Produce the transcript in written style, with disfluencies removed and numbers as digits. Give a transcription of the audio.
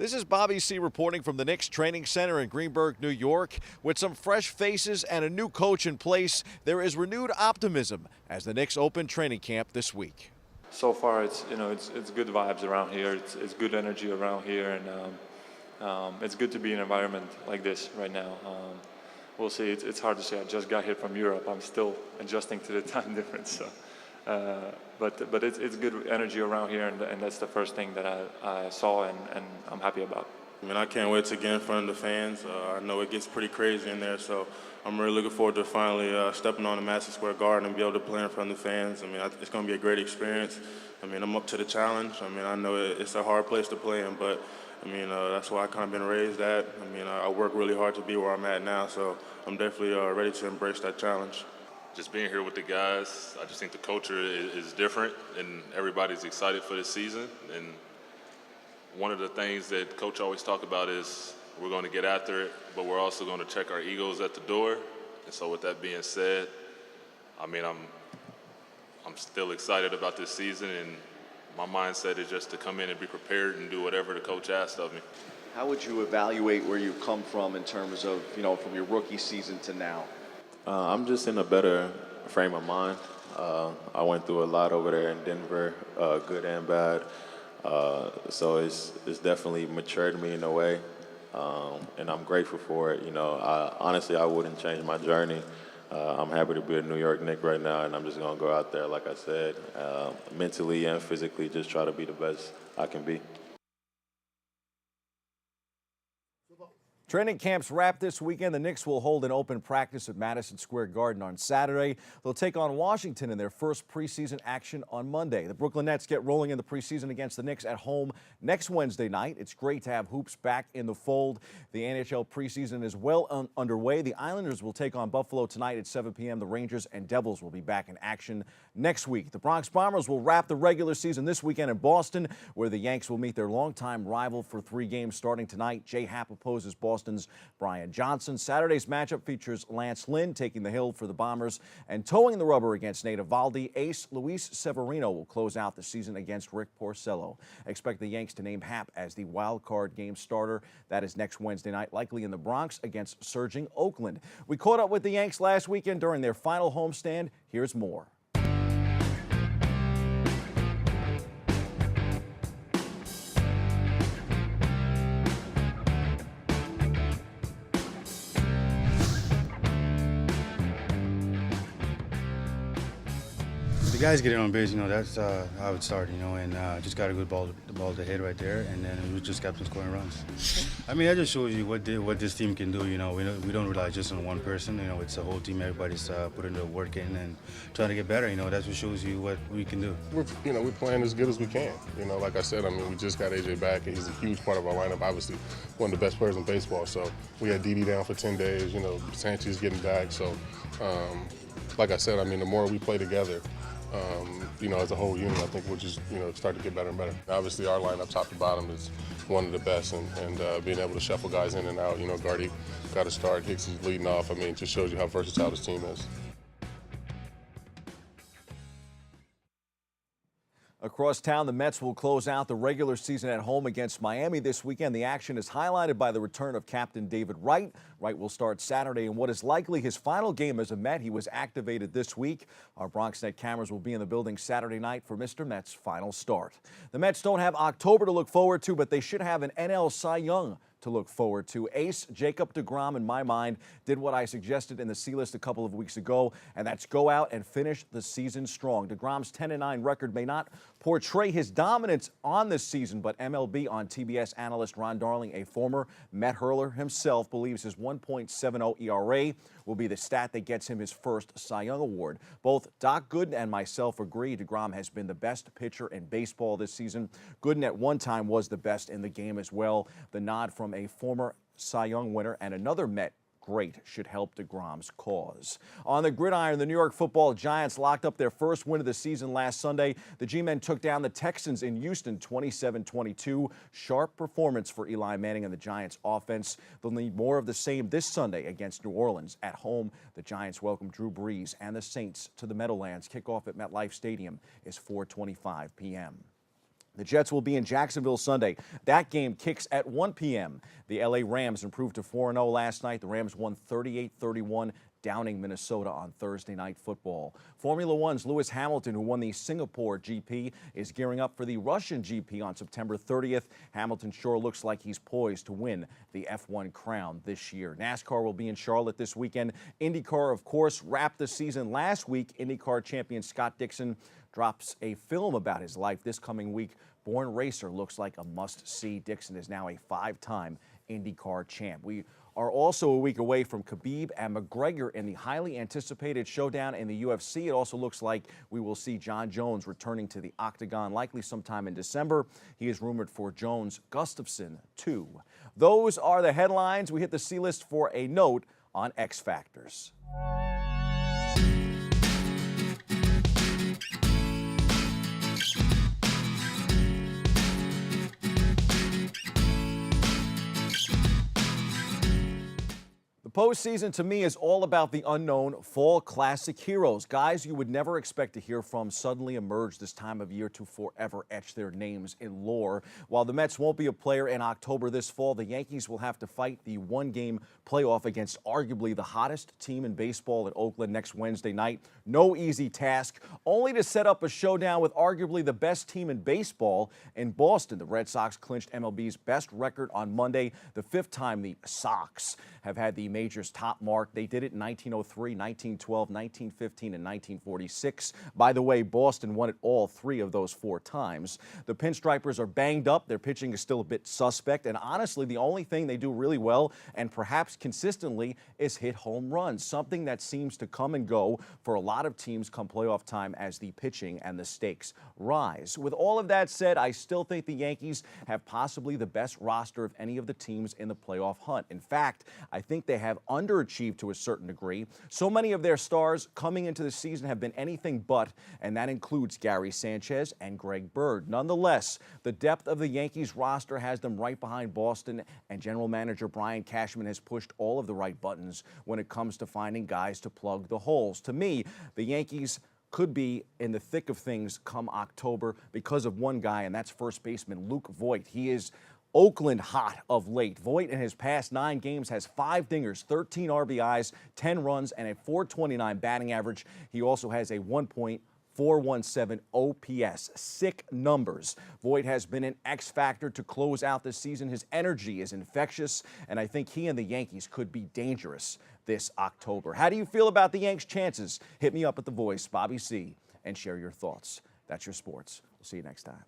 This is Bobby C. reporting from the Knicks Training Center in Greenburgh, New York. With some fresh faces and a new coach in place, there is renewed optimism as the Knicks open training camp this week. So far, it's good vibes around here. It's good energy around here, and it's good to be in an environment like this right now. We'll see. It's hard to say. I just got here from Europe. I'm still adjusting to the time difference. So. But it's good energy around here, and that's the first thing that I saw, and I'm happy about. I mean, I can't wait to get in front of the fans. I know it gets pretty crazy in there, so I'm really looking forward to finally stepping on the Madison Square Garden and be able to play in front of the fans. I mean, it's going to be a great experience. I mean, I'm up to the challenge. I mean, I know it's a hard place to play in, but I mean, that's why I kind of been raised at. I mean, I work really hard to be where I'm at now, so I'm definitely ready to embrace that challenge. Just being here with the guys, I just think the culture is different, and everybody's excited for this season. And one of the things that Coach always talk about is we're going to get after it, but we're also going to check our egos at the door. And so with that being said, I mean, I'm still excited about this season, and my mindset is just to come in and be prepared and do whatever the coach asks of me. How would you evaluate where you've come from in terms of, from your rookie season to now? I'm just in a better frame of mind. I went through a lot over there in Denver, good and bad. So it's definitely matured me in a way, and I'm grateful for it. Honestly, I wouldn't change my journey. I'm happy to be a New York Knick right now, and I'm just going to go out there, like I said, mentally and physically, just try to be the best I can be. Training camps wrap this weekend. The Knicks will hold an open practice at Madison Square Garden on Saturday. They'll take on Washington in their first preseason action on Monday. The Brooklyn Nets get rolling in the preseason against the Knicks at home next Wednesday night. It's great to have hoops back in the fold. The NHL preseason is well underway. The Islanders will take on Buffalo tonight at 7 p.m. The Rangers and Devils will be back in action next week. The Bronx Bombers will wrap the regular season this weekend in Boston, where the Yanks will meet their longtime rival for 3 games starting tonight. Jay Happ opposes Boston's Brian Johnson. Saturday's matchup features Lance Lynn taking the hill for the Bombers and towing the rubber against Nate Eovaldi. Ace Luis Severino will close out the season against Rick Porcello. Expect the Yanks to name Happ as the wild card game starter. That is next Wednesday night, likely in the Bronx against surging Oakland. We caught up with the Yanks last weekend during their final homestand. Here's more. The guys getting on base, that's how it started, and just got a good ball to hit right there, and then we just kept on scoring runs. I mean, that just shows you what this team can do. We don't rely just on one person. It's a whole team. Everybody's putting the work in and trying to get better. That's what shows you what we can do. We're playing as good as we can. Like I said, we just got AJ back, and he's a huge part of our lineup. Obviously, one of the best players in baseball. So we had Didi down for 10 days. Sanchez getting back. So, like I said, the more we play together. As a whole unit, I think we'll just, start to get better and better. Obviously, our lineup, top to bottom, is one of the best, and being able to shuffle guys in and out. Gardy got to start, Hicks is leading off. It just shows you how versatile this team is. Across town, the Mets will close out the regular season at home against Miami this weekend. The action is highlighted by the return of Captain David Wright. Wright will start Saturday in what is likely his final game as a Met. He was activated this week. Our Bronx Net cameras will be in the building Saturday night for Mr. Met's final start. The Mets don't have October to look forward to, but they should have an NL Cy Young to look forward to. Ace Jacob deGrom, in my mind, did what I suggested in the C-List a couple of weeks ago, and that's go out and finish the season strong. deGrom's 10-9 record may not portray his dominance on this season, but MLB on TBS analyst Ron Darling, a former Met hurler himself, believes his 1.70 ERA will be the stat that gets him his first Cy Young Award. Both Doc Gooden and myself agree deGrom has been the best pitcher in baseball this season. Gooden at one time was the best in the game as well. The nod from a former Cy Young winner and another Met great should help deGrom's cause. On the gridiron, the New York Football Giants locked up their first win of the season last Sunday. The G-men took down the Texans in Houston 27-22. Sharp performance for Eli Manning and the Giants offense. They'll need more of the same this Sunday against New Orleans. At home, the Giants welcome Drew Brees and the Saints to the Meadowlands. Kickoff at MetLife Stadium is 4:25 p.m. The Jets will be in Jacksonville Sunday. That game kicks at 1 p.m. The L.A. Rams improved to 4-0 last night. The Rams won 38-31, downing Minnesota on Thursday Night Football. Formula One's Lewis Hamilton, who won the Singapore GP, is gearing up for the Russian GP on September 30th. Hamilton sure looks like he's poised to win the F1 crown this year. NASCAR will be in Charlotte this weekend. IndyCar, of course, wrapped the season last week. IndyCar champion Scott Dixon drops a film about his life this coming week. Born Racer looks like a must-see. Dixon is now a 5-time IndyCar champ. We are also a week away from Khabib and McGregor in the highly anticipated showdown in the UFC. It also looks like we will see John Jones returning to the octagon, likely sometime in December. He is rumored for Jones-Gustafsson, too. Those are the headlines. We hit the C-list for a note on X Factors. Postseason to me is all about the unknown fall classic heroes. Guys you would never expect to hear from suddenly emerge this time of year to forever etch their names in lore. While the Mets won't be a player in October this fall, the Yankees will have to fight the one-game playoff against arguably the hottest team in baseball in Oakland next Wednesday night. No easy task, only to set up a showdown with arguably the best team in baseball in Boston. The Red Sox clinched MLB's best record on Monday, the 5th time the Sox have had the majors top mark. They did it in 1903, 1912, 1915, and 1946. By the way, Boston won it all 3 of those 4 times. The Pinstripers are banged up. Their pitching is still a bit suspect. And honestly, the only thing they do really well, and perhaps consistently, is hit home runs, something that seems to come and go for a lot of teams come playoff time as the pitching and the stakes rise. With all of that said, I still think the Yankees have possibly the best roster of any of the teams in the playoff hunt. In fact, I think they have underachieved to a certain degree. So many of their stars coming into the season have been anything but, and that includes Gary Sanchez and Greg Bird. Nonetheless, the depth of the Yankees roster has them right behind Boston, and general manager Brian Cashman has pushed all of the right buttons when it comes to finding guys to plug the holes. To me, the Yankees could be in the thick of things come October because of one guy, and that's first baseman Luke Voit. He is Oakland hot of late. Voit in his past 9 games has 5 dingers, 13 RBIs, 10 runs, and a .429 batting average. He also has a 1.417 OPS. Sick numbers. Voit has been an X factor to close out this season. His energy is infectious, and I think he and the Yankees could be dangerous this October. How do you feel about the Yanks' chances? Hit me up at The Voice, Bobby C., and share your thoughts. That's your sports. We'll see you next time.